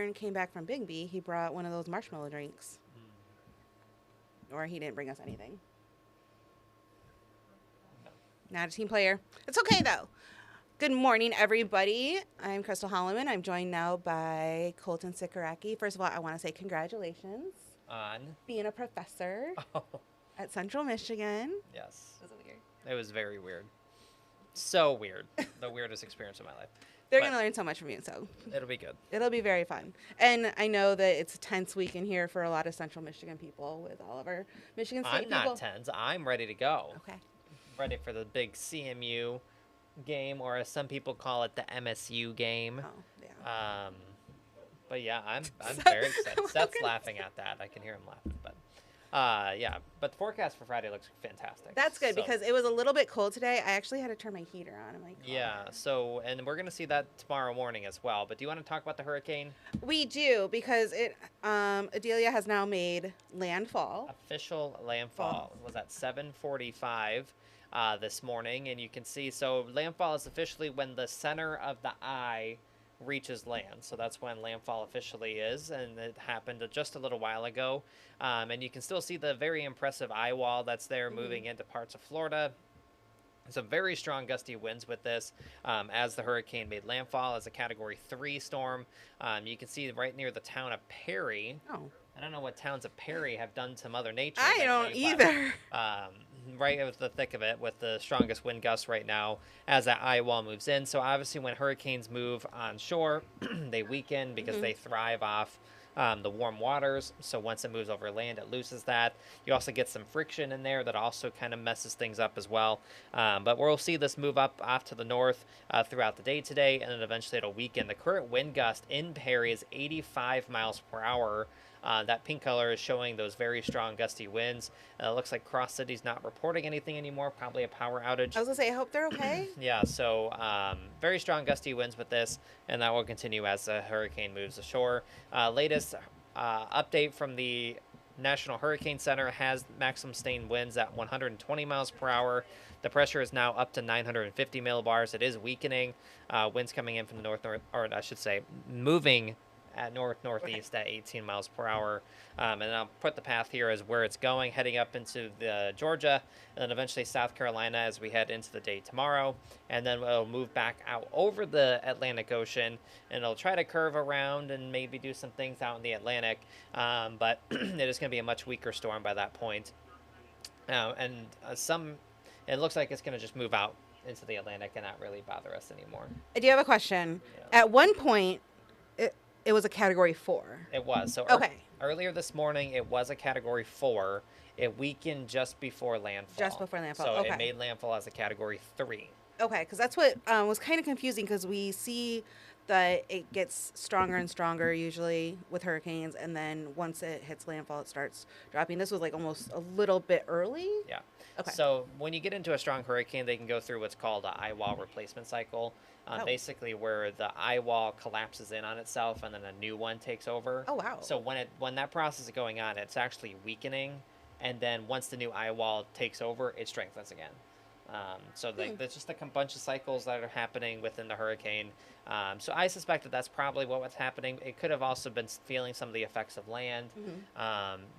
Aaron came back from Bigby, he brought one of those marshmallow drinks. Or he didn't bring us anything. Not a team player. It's okay, though. Good morning, everybody. I'm Crystal Holloman. I'm joined now by Colton Sikoraki. First of all, I want to say congratulations On. being a professor Oh, at Central Michigan. yes. Was it weird? It was very weird. So weird. The weirdest experience of my life. They're But going to learn so much from you, so it'll be good. it'll be very fun. And I know that it's a tense week in here for a lot of Central Michigan people with all of our Michigan State I'm people. not tense. I'm ready to go. Okay. Ready for the big CMU game, or as some people call it, the MSU game. Oh, yeah. But yeah, I'm very excited. Seth's laughing at that. I can hear him laughing. But yeah. But the forecast for Friday looks fantastic. That's good So, because it was a little bit cold today. I actually had to turn my heater on. I'm like, yeah. So, and we're gonna see that tomorrow morning as well. But do you want to talk about the hurricane? We do because it Idalia has now made landfall. Official landfall was at 7:45 this morning, and you can see, so landfall is officially when the center of the eye reaches land. So that's when landfall officially is, and it happened just a little while ago. And you can still see the very impressive eye wall that's there moving into parts of Florida. Some very strong gusty winds with this as the hurricane made landfall as a Category 3 storm. You can see right near the town of Perry. Oh, I don't know what towns of Perry have done to Mother Nature. I don't either. Right with the thick of it, with the strongest wind gusts right now as that eye wall moves in. So obviously when hurricanes move on shore, they weaken because they thrive off the warm waters. So once it moves over land, it loses that. You also get some friction in there that also kind of messes things up as well. But we'll see this move up off to the north throughout the day today, and then eventually it'll weaken. The current wind gust in Perry is 85 miles per hour. That pink color is showing those very strong gusty winds. It looks like Cross City's not reporting anything anymore, probably a power outage. I was gonna say, I hope they're okay. Yeah, so very strong gusty winds with this, and that will continue as the hurricane moves ashore. Latest update from the National Hurricane Center has maximum sustained winds at 120 miles per hour. The pressure is now up to 950 millibars. It is weakening. Winds coming in from the north, or I should say, moving at northeast at 18 miles per hour. And I'll put the path here as where it's going, heading up into the Georgia, and then eventually South Carolina as we head into the day tomorrow. And then it'll move back out over the Atlantic Ocean, and it'll try to curve around and maybe do some things out in the Atlantic. But it is going to be a much weaker storm by that point. It looks like it's going to just move out into the Atlantic and not really bother us anymore. I do have a question. Yeah. At one point, it was a Category 4. It was. So Okay. Earlier this morning, it was a Category 4. It weakened just before landfall. Just before landfall, So okay. it made landfall as a Category 3. Okay, because that's what was kind of confusing because we see that it gets stronger and stronger usually with hurricanes, and then once it hits landfall, it starts dropping. This was like almost a little bit early. Yeah. Okay. So when you get into a strong hurricane, they can go through what's called an eye wall replacement cycle. Oh. Basically where the eye wall collapses in on itself and then a new one takes over. Oh, wow. So when that process is going on, it's actually weakening, and then once the new eye wall takes over, it strengthens again. There's just a bunch of cycles that are happening within the hurricane. So I suspect that that's probably what was happening. It could have also been feeling some of the effects of land.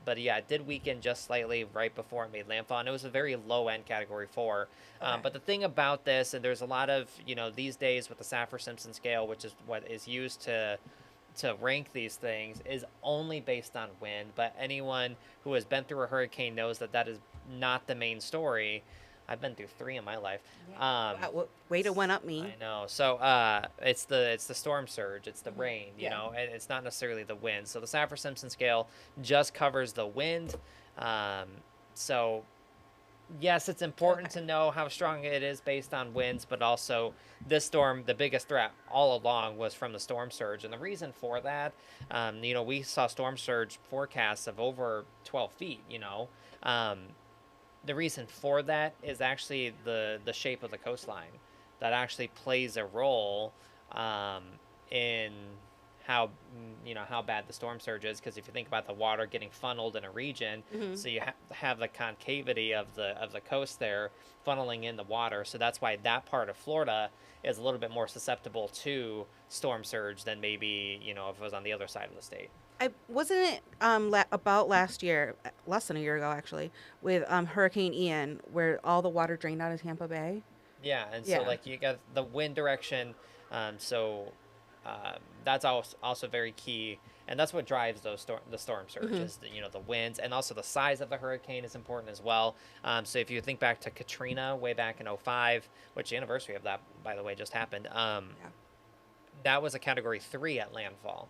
But yeah, it did weaken just slightly right before it made landfall, and it was a very low-end Category 4. Okay. But the thing about this, and there's a lot of, these days with the Saffir-Simpson scale, which is what is used to rank these things, is only based on wind. But anyone who has been through a hurricane knows that that is not the main story. I've been through 3 in my life. Wow, way to one up me. I know. So it's the storm surge, it's the rain, Yeah. and it's not necessarily the wind. So the Saffir-Simpson scale just covers the wind. So yes, it's important to know how strong it is based on winds, but also this storm, the biggest threat all along was from the storm surge. And the reason for that, we saw storm surge forecasts of over 12 feet, the reason for that is actually the shape of the coastline that actually plays a role in how how bad the storm surge is, because if you think about the water getting funneled in a region, Hmm. so you have the concavity of the coast there funneling in the water, so that's why that part of Florida is a little bit more susceptible to storm surge than maybe if it was on the other side of the state. I wasn't it about last year, less than a year ago actually, with Hurricane Ian, where all the water drained out of Tampa Bay. Yeah, and so Yeah. like you got the wind direction, so that's also very key, and that's what drives the storm surge Hmm. is the winds, and also the size of the hurricane is important as well. So if you think back to Katrina way back in '05, which the anniversary of that, by the way, just happened, Yeah. that was a Category 3 at landfall,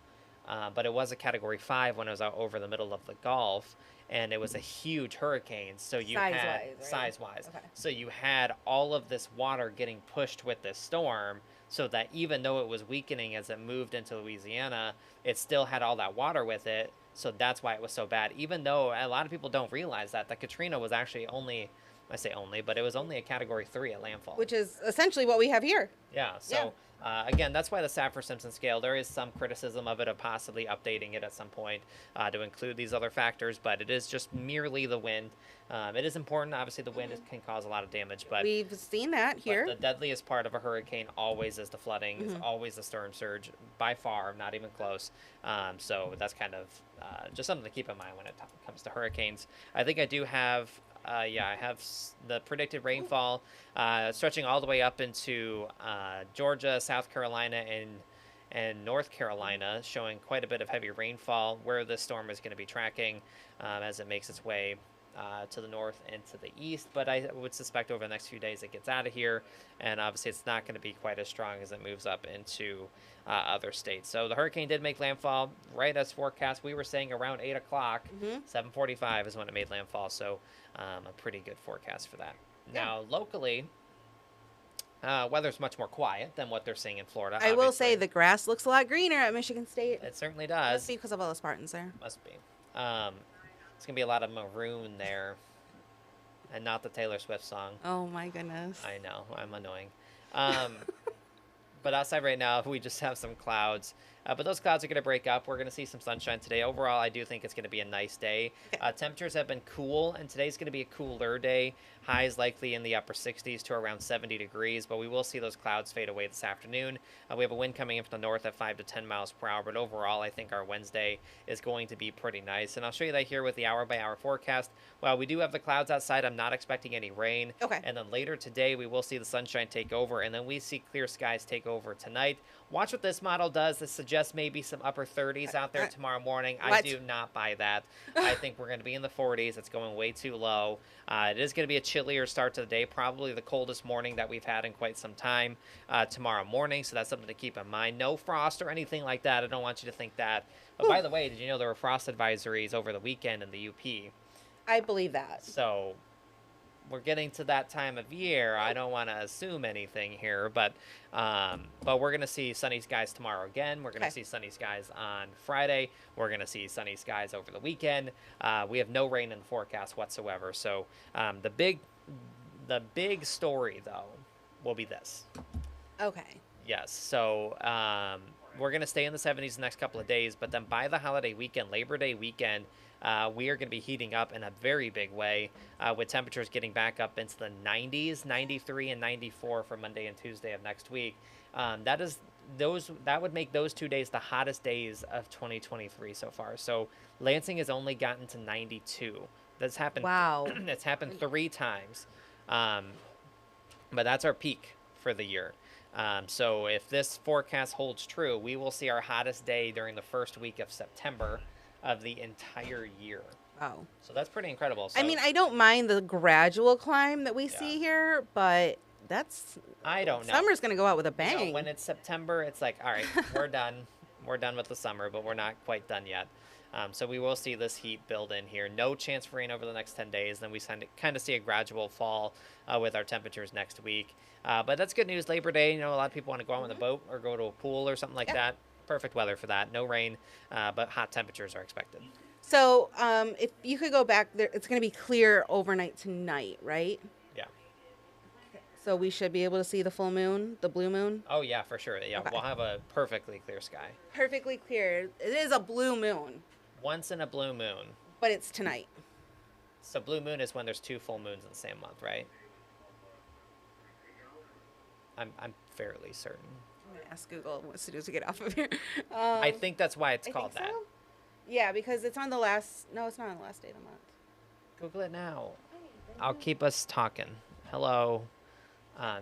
but it was a Category 5 when it was out over the middle of the Gulf, and it was a huge hurricane. So you Size had wise, right? size wise, Okay. so you had all of this water getting pushed with this storm. So that even though it was weakening as it moved into Louisiana, it still had all that water with it. So that's why it was so bad. Even though a lot of people don't realize that the Katrina was actually only, I say only, but it was only a Category 3 at landfall. Which is essentially what we have here. Yeah, Yeah. so again, that's why the Saffir-Simpson scale, there is some criticism of it, of possibly updating it at some point to include these other factors, but it is just merely the wind. It is important. Obviously, the wind can cause a lot of damage, but We've seen that the here. deadliest part of a hurricane always is the flooding, is Hmm. always the storm surge, by far, not even close. So that's kind of just something to keep in mind when it comes to hurricanes. I think I do have, yeah, I have the predicted rainfall stretching all the way up into Georgia, South Carolina, and North Carolina, showing quite a bit of heavy rainfall where this storm is going to be tracking as it makes its way to the north and to the east. But I would suspect over the next few days it gets out of here, and obviously it's not going to be quite as strong as it moves up into other states. So the hurricane did make landfall right as forecast. We were saying around 8 o'clock, Hmm. 7:45 is when it made landfall. So a pretty good forecast for that. Yeah. Now locally, weather's much more quiet than what they're seeing in Florida. I will say Obviously, the grass looks a lot greener at Michigan State. it certainly Must does. be because of all the Spartans there. Must be. It's gonna be a lot of maroon there, and not the Taylor Swift song. Oh my goodness. I know, I'm annoying. Um, but outside right now, we just have some clouds. But those clouds are going to break up. We're going to see some sunshine today. Overall, I do think it's going to be a nice day. Okay. Temperatures have been cool, and today's going to be a cooler day. Highs likely in the upper 60s to around 70 degrees, but we will see those clouds fade away this afternoon. We have a wind coming in from the north at 5 to 10 miles per hour, but overall, I think our Wednesday is going to be pretty nice. And I'll show you that here with the hour-by-hour forecast. While we do have the clouds outside, I'm not expecting any rain. Okay. And then later today, we will see the sunshine take over, and then we see clear skies take over tonight. Watch what this model does. This suggests maybe some upper 30s out there tomorrow morning. I What? do not buy that. I think we're going to be in the 40s. It's going way too low. It is going to be a chillier start to the day, probably the coldest morning that we've had in quite some time tomorrow morning. So that's something to keep in mind. No frost or anything like that. I don't want you to think that. But by the way, did you know there were frost advisories over the weekend in the UP? I believe that. So we're getting to that time of year. I don't want to assume anything here, but we're gonna see sunny skies tomorrow again. We're gonna Okay. see sunny skies on Friday. We're gonna see sunny skies over the weekend. We have no rain in the forecast whatsoever. So the big story though will be this. Okay. Yes. So we're going to stay in the 70s the next couple of days, but then by the holiday weekend, Labor Day weekend, we are going to be heating up in a very big way with temperatures getting back up into the 90s, 93 and 94 for Monday and Tuesday of next week. That would make those 2 days the hottest days of 2023 so far. So Lansing has only gotten to 92. That's happened. Wow. It's happened 3 times. But that's our peak for the year. So if this forecast holds true, we will see our hottest day during the first week of September of the entire year. Wow. So that's pretty incredible. So, I mean, I don't mind the gradual climb that we see here, but that's I don't know. summer's gonna go out with a You bang. know, when it's September, it's like, all right, we're done. We're done with the summer, but we're not quite done yet. So we will see this heat build in here. No chance for rain over the next 10 days. Then we kind of see a gradual fall with our temperatures next week. But that's good news. Labor Day, a lot of people want to go out on a boat or go to a pool or something like Yep. that. Perfect weather for that. No rain, but hot temperatures are expected. So, if you could go back there, it's gonna be clear overnight tonight, right? Yeah. So we should be able to see the full moon, the blue moon. Oh yeah, for sure. Yeah, Okay. we'll have a perfectly clear sky. Perfectly clear. It is a blue moon, Once in a blue moon. but it's tonight. So blue moon is when there's 2 full moons in the same month, right? I'm fairly certain. I'm gonna ask Google as soon as we get off of here. I think that's why it's I called think that. so. Yeah, because it's on the last. No, it's not on the last day of the month. Google it now. I'll keep us talking. Hello. Do something.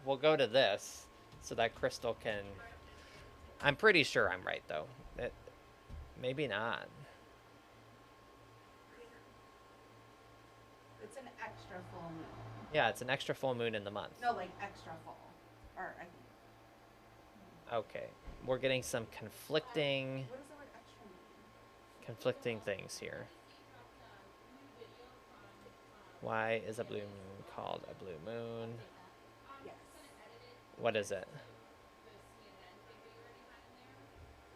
We'll go to this so that Crystal can. I'm pretty sure I'm right though. Maybe not. It's an extra full moon. Yeah, it's an extra full moon in the month. No, like extra full. Or I think. Okay, we're getting some conflicting What is the word extra mean? conflicting things here. Why is a blue moon called a blue moon? Yes. What is it?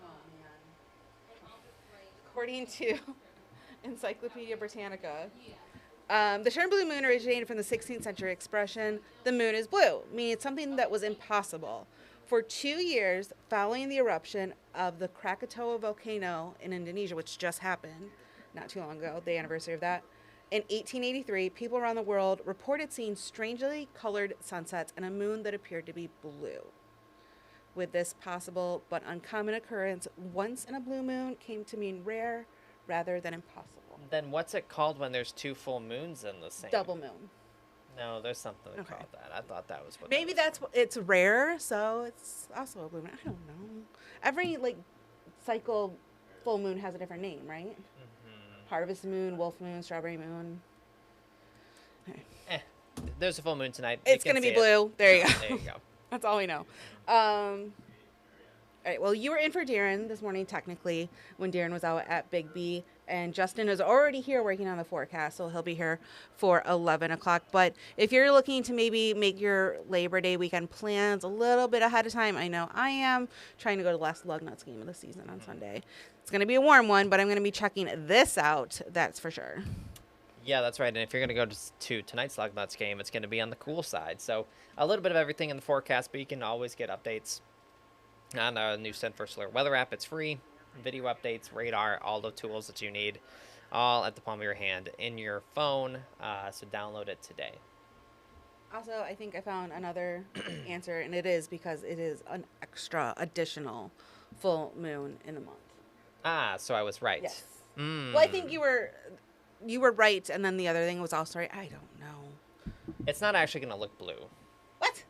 Oh man. According to Encyclopedia Britannica, the term blue moon originated from the 16th century expression, the moon is blue, meaning it's something that was impossible. For 2 years following the eruption of the Krakatoa volcano in Indonesia, which just happened not too long ago, the anniversary of that, in 1883, people around the world reported seeing strangely colored sunsets and a moon that appeared to be blue. With this possible but uncommon occurrence, once in a blue moon came to mean rare rather than impossible. Then what's it called when there's 2 full moons in the same? Double moon. No, there's something Okay. called that. I thought that was what. Maybe that was. that's what it's rare, so it's also a blue moon. I don't know. Every cycle full moon has a different name, right? Mm-hmm. Harvest moon, wolf moon, strawberry moon. There's a full moon tonight. It's You can gonna be see it. blue. There you go. There you go. That's all we know. All right. Well, you were in for Darren this morning, technically, when Darren was out at Big B. And Justin is already here working on the forecast, so he'll be here for 11 o'clock. But if you're looking to maybe make your Labor Day weekend plans a little bit ahead of time, I know I am trying to go to the last Lugnuts game of the season on Sunday. It's going to be a warm one, but I'm going to be checking this out, that's for sure. Yeah, that's right. And if you're going to go to tonight's Lugnuts game, it's going to be on the cool side. So a little bit of everything in the forecast, but you can always get updates on the new Send First Alert weather app. It's free. Video updates, radar, all the tools that you need, all at the palm of your hand in your phone. So download it today. Also, I think I found another answer, and it is because it is an extra additional full moon in the month. So I was right. Yes. Mm. Well, I think you were right, and then the other thing was also right. I don't know. It's not actually going to look blue. What?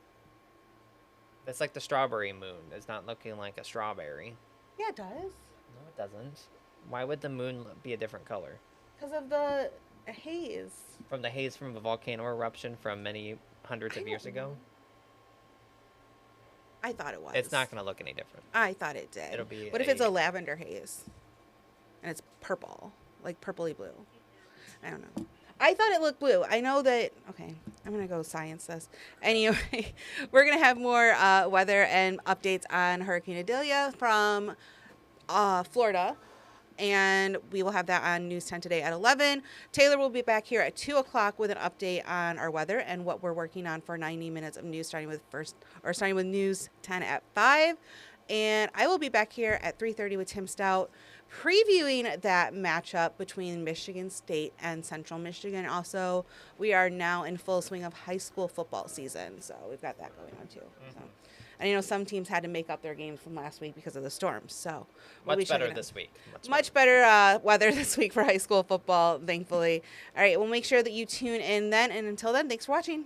It's like the strawberry moon. It's not looking like a strawberry. Yeah, it does. No, it doesn't. Why would the moon be a different color? Because of the haze. From the haze from a volcano eruption from many hundreds of years ago? I thought it was. It's not going to look any different. I thought it did. It'll be What if it's a lavender haze? And it's purple, like purpley blue. I don't know. I thought it looked blue. I know that. Okay, I'm going to go science this. Anyway, we're going to have more weather and updates on Hurricane Idalia from Florida. And we will have that on News 10 today at 11. Taylor will be back here at 2 o'clock with an update on our weather and what we're working on for 90 minutes of news, starting with News 10 at 5. And I will be back here at 3:30 with Tim Stout, previewing that matchup between Michigan State and Central Michigan. Also, we are now in full swing of high school football season, so we've got that going on too. So. And you know, some teams had to make up their games from last week because of the storms. So we'll much better this week. Much better weather this week for high school football, thankfully. All right, we'll make sure that you tune in then. And until then, thanks for watching.